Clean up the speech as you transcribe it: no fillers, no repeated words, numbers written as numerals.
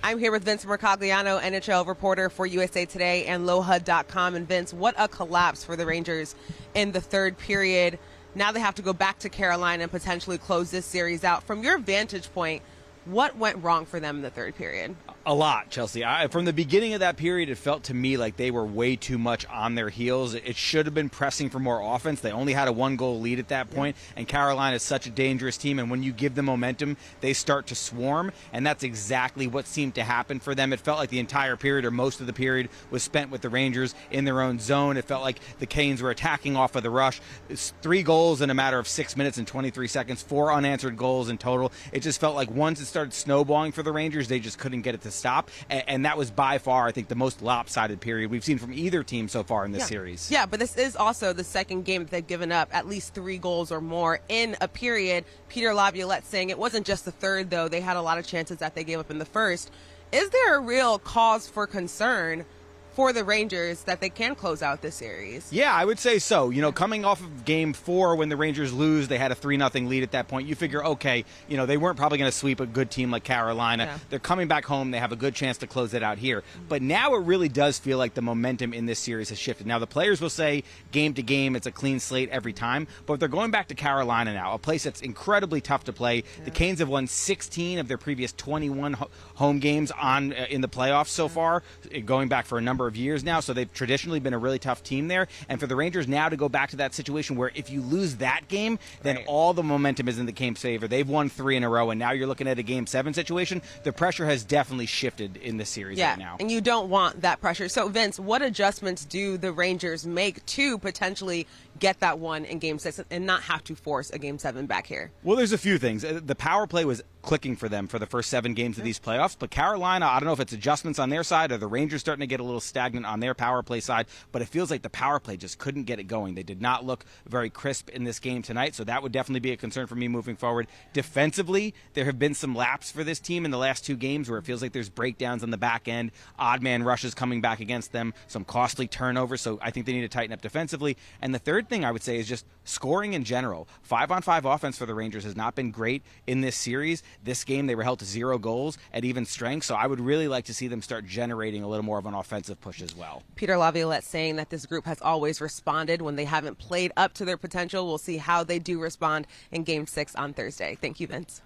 I'm here with Vince Mercogliano, NHL reporter for USA Today and LoHud.com. And Vince, what a collapse for the Rangers in the third period. Now they have to go back to Carolina and potentially close this series out. From your vantage point, what went wrong for them in the third period? A lot, Chelsea. From the beginning of that period, it felt to me like they were way too much on their heels. It should have been pressing for more offense. They only had a one-goal lead at that point, and Carolina is such a dangerous team, and when you give them momentum, they start to swarm, and that's exactly what seemed to happen for them. It felt like the entire period, or most of the period, was spent with the Rangers in their own zone. It felt like the Canes were attacking off of the rush. It's 3 goals in a matter of 6 minutes and 23 seconds, 4 unanswered goals in total. It just felt like once it started snowballing for the Rangers, they just couldn't get it to stop, and that was by far, I think, the most lopsided period we've seen from either team so far in this series. Yeah, but this is also the second game that they've given up at least 3 goals or more in a period. Peter Laviolette saying it wasn't just the third, though. They had a lot of chances that they gave up in the first. Is there a real cause for concern for the Rangers that they can close out this series? Yeah, I would say so. You know, coming off of Game 4 when the Rangers lose, they had a 3-0 lead at that point. You figure, okay, you know, they weren't probably going to sweep a good team like Carolina. Yeah. They're coming back home. They have a good chance to close it out here. But now it really does feel like the momentum in this series has shifted. Now, the players will say game to game, it's a clean slate every time. But they're going back to Carolina now, a place that's incredibly tough to play. Yeah. The Canes have won 16 of their previous 21 home games in the playoffs so far, going back for a number of years now, so they've traditionally been a really tough team there. And for the Rangers now to go back to that situation where if you lose that game, then all the momentum is in the Canes' favor. They've won 3 in a row, and now you're looking at a Game 7 situation. The pressure has definitely shifted in this series right now. And you don't want that pressure. So, Vince, what adjustments do the Rangers make to potentially get that one in Game 6 and not have to force a Game 7 back here? Well, there's a few things. The power play was clicking for them for the first 7 games of these playoffs, but Carolina, I don't know if it's adjustments on their side or the Rangers starting to get a little stagnant on their power play side, but it feels like the power play just couldn't get it going. They did not look very crisp in this game tonight, so that would definitely be a concern for me moving forward. Defensively, there have been some laps for this team in the last 2 games where it feels like there's breakdowns on the back end, odd man rushes coming back against them, some costly turnovers, so I think they need to tighten up defensively. And the third thing I would say is just scoring in general. 5-on-5 offense for the Rangers has not been great in this series. This game, they were held to 0 goals at even strength, so I would really like to see them start generating a little more of an offensive push as well. Peter Laviolette saying that this group has always responded when they haven't played up to their potential. We'll see how they do respond in Game 6 on Thursday. Thank you, Vince.